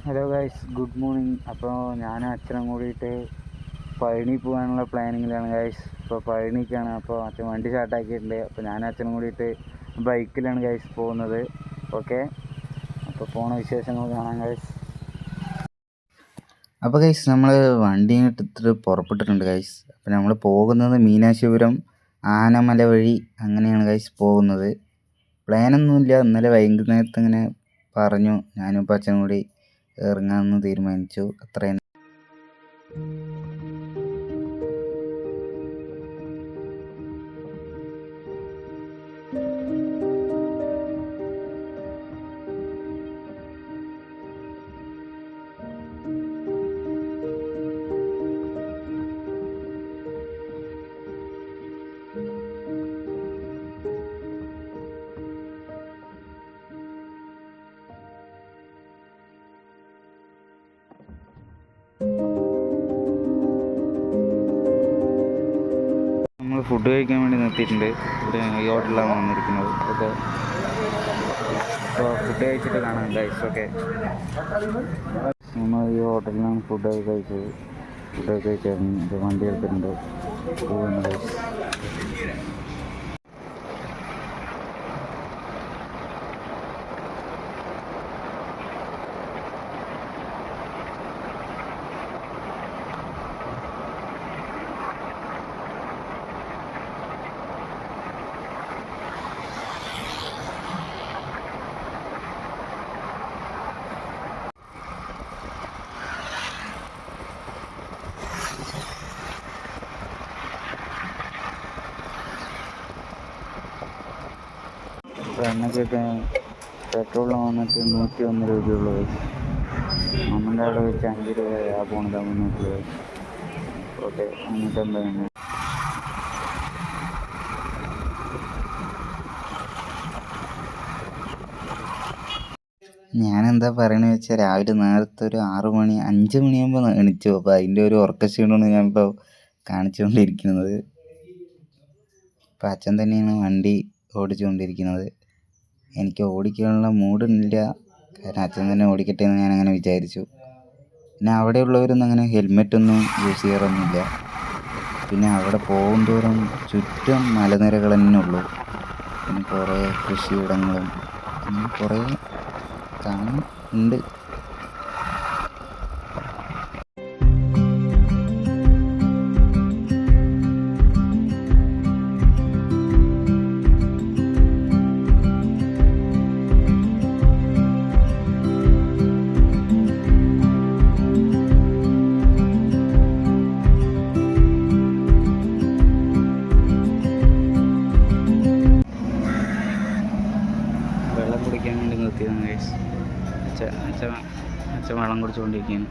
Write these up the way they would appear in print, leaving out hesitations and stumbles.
Hello guys, good morning. അപ്പോൾ ഞാനും അച്ഛനും കൂടിയിട്ട് പഴനി പോകാനുള്ള പ്ലാനിങ്ങിലാണ് ഗൈസ്. ഇപ്പോൾ പഴനിക്കാണ്. അപ്പോൾ അച്ഛൻ വണ്ടി സ്റ്റാർട്ടാക്കിയിട്ടുണ്ട്. അപ്പോൾ ഞാനും അച്ഛനും കൂടിയിട്ട് ബൈക്കിലാണ് ഗൈസ് പോകുന്നത്. ഓക്കെ, അപ്പോൾ പോണ വിശേഷങ്ങൾ കാണാം ഗൈസ്. അപ്പോൾ ഗൈസ് നമ്മൾ വണ്ടി എടുത്തിട്ട് പുറപ്പെട്ടിട്ടുണ്ട് ഗൈസ്. അപ്പോൾ നമ്മൾ പോകുന്നത് മീനാക്ഷിപുരം ആനമല വഴി അങ്ങനെയാണ് ഗൈസ് പോകുന്നത്. പ്ലാനൊന്നുമില്ല, ഇന്നലെ വൈകുന്നേരത്ത് ഇങ്ങനെ പറഞ്ഞു, ഞാനും ഇപ്പോൾ അച്ഛനും കൂടി ഇറങ്ങാമെന്ന് തീരുമാനിച്ചു. അത്രയും നമ്മൾ ഫുഡ് കഴിക്കാൻ വേണ്ടി നിർത്തിയിട്ടുണ്ട്. ഇവിടെ ഈ ഹോട്ടലിലാണ് വന്നിരിക്കുന്നത്. ഓക്കെ, അപ്പോൾ ഫുഡ് കഴിച്ചിട്ട് കാണാം ഗൈസ്. ഓക്കെ, നമ്മൾ ഈ ഹോട്ടലിലാണ് ഫുഡൊക്കെ കഴിച്ചത്. ഫുഡൊക്കെ കഴിച്ചായിരുന്നു. ഇപ്പോൾ വണ്ടി എടുത്തിട്ടുണ്ട്, പോകുന്നു ഗൈസ്. എണ്ണയ്ക്കൊക്കെ പെട്രോളിന് വന്നിട്ട് 101 രൂപയുള്ളത്. നമ്മുടെ അവിടെ വെച്ച് 5 രൂപ ആ പോണത് 300 രൂപ. ഓക്കെ, 550. ഞാനെന്താ പറയണത് വെച്ചാൽ, രാവിലെ നേരത്തെ ഒരു 6 മണി 5 മണിയാകുമ്പോൾ എണിച്ചു. അപ്പോൾ അതിൻ്റെ ഒരു ഉറക്കക്ഷീണമാണ് ഞാനിപ്പോൾ കാണിച്ചുകൊണ്ടിരിക്കുന്നത്. ഇപ്പം അച്ഛൻ തന്നെയാണ് വണ്ടി ഓടിച്ചുകൊണ്ടിരിക്കുന്നത്. എനിക്ക് ഓടിക്കാനുള്ള മൂഡില്ല, കാരണം അച്ഛൻ തന്നെ ഓടിക്കട്ടെ എന്ന് ഞാനങ്ങനെ വിചാരിച്ചു. പിന്നെ അവിടെയുള്ളവരൊന്നും അങ്ങനെ ഹെൽമെറ്റൊന്നും യൂസ് ചെയ്യാറൊന്നുമില്ല. പിന്നെ അവിടെ പോകും തോറും ചുറ്റും മലനിരകൾ തന്നെ ഉള്ളൂ. പിന്നെ കുറേ കൃഷിയിടങ്ങളും അങ്ങനെ കുറേ കാണുന്നുണ്ട്. വെള്ളം കുടിക്കാൻ വേണ്ടി നിർത്തിയതാണ് ഗൈസ്. അച്ഛൻ വെള്ളം കുടിച്ചുകൊണ്ടിരിക്കുകയാണ്.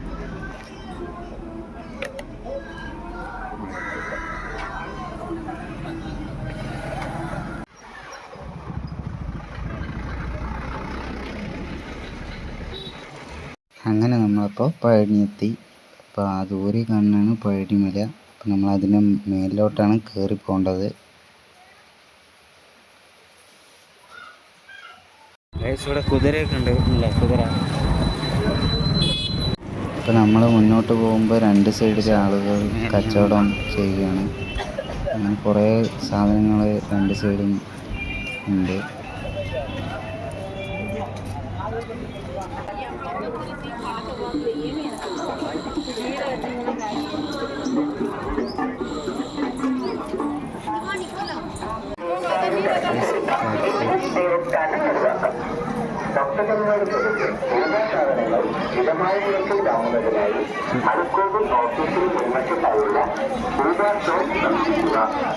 അങ്ങനെ നമ്മളപ്പോൾ പഴനി എത്തി. അപ്പോൾ ആ ദൂരെ കാണുന്നതാണ് പഴനിമല. അപ്പോൾ നമ്മളതിൻ്റെ മേലിലോട്ടാണ് കയറി പോകേണ്ടത്. ഗൈസ്, ഇവിടെ കുതിരയൊക്കെ ഉണ്ട്. ഇല്ല, കുതിര. അപ്പോൾ നമ്മൾ മുന്നോട്ട് പോകുമ്പോൾ 2 സൈഡിലെ ആളുകൾ കച്ചവടം ചെയ്യുകയാണ്. അങ്ങനെ കുറേ സാധനങ്ങൾ 2 സൈഡും ഉണ്ട്.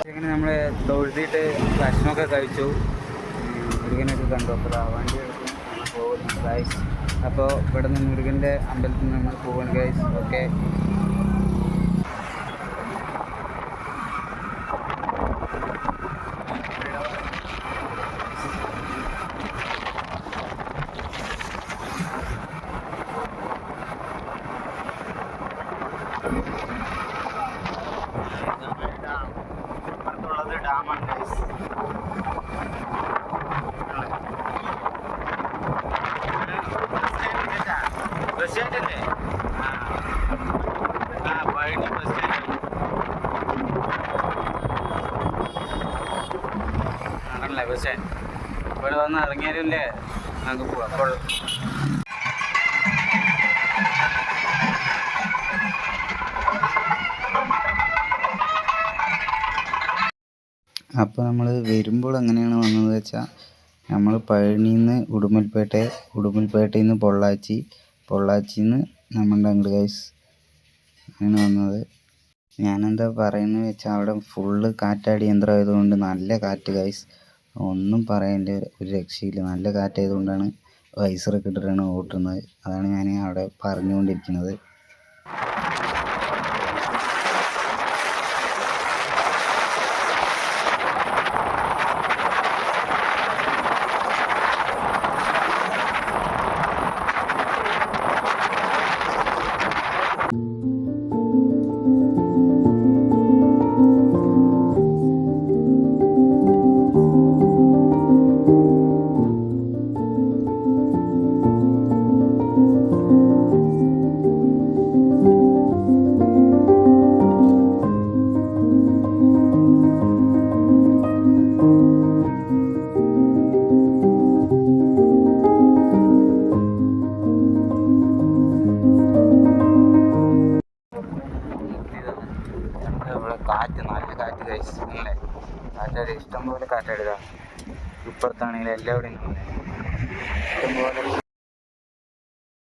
ഇങ്ങനെ നമ്മൾ തൊഴുതിയിട്ട് ഭക്ഷണമൊക്കെ കഴിച്ചു, മുരുകനൊക്കെ കണ്ടു. അപ്പോൾ വണ്ടി എടുക്കും പോകുന്നു ഗൈസ്. അപ്പോൾ ഇവിടെ നിന്ന് മുരുകൻ്റെ അമ്പലത്തിൽ നിന്ന് നമ്മൾ പോവാണ് ഗൈസ്. ഓക്കെ, ഡാമാണ് ഗൈസ്. ബസ് സ്റ്റാൻഡല്ലേ? ആ പഴനി ബസ് സ്റ്റാൻഡ് ആണല്ലേ ബസ് സ്റ്റാൻഡ്. ഇവിടെ വന്ന് ഇറങ്ങിയാലല്ലേ നമുക്ക് പോവാം. അപ്പോൾ അപ്പോൾ നമ്മൾ വരുമ്പോൾ എങ്ങനെയാണ് വന്നത് വെച്ചാൽ, നമ്മൾ പഴനിയിൽ നിന്ന് ഉടുമ്പൽപേട്ടയിൽ നിന്ന് പൊള്ളാച്ചിയിൽ നിന്ന് നമ്മളുടെ അങ്ങോട്ട് ഗൈസ് അങ്ങനെ വന്നത്. ഞാനെന്താ പറയുന്നത് വെച്ചാൽ, അവിടെ ഫുള്ള് കാറ്റാടി യന്ത്രമായതുകൊണ്ട് നല്ല കാറ്റ് ഗൈസ്, ഒന്നും പറയേണ്ട ഒരു രക്ഷയില്ല. നല്ല കാറ്റായതുകൊണ്ടാണ് വൈസറൊക്കെ ഇട്ടിട്ടാണ് ഓട്ടുന്നത്. അതാണ് ഞാൻ അവിടെ പറഞ്ഞുകൊണ്ടിരിക്കുന്നത്. ഇവിടെ കാറ്റ്, നല്ല കാറ്റ് ഗൈസ് അല്ലേ? കാറ്റാടി ഇഷ്ടംപോലെ കാറ്റാടിയതാണ്. ഇപ്പുറത്താണെങ്കിൽ എല്ലാവിടെയും ഇഷ്ടംപോലെ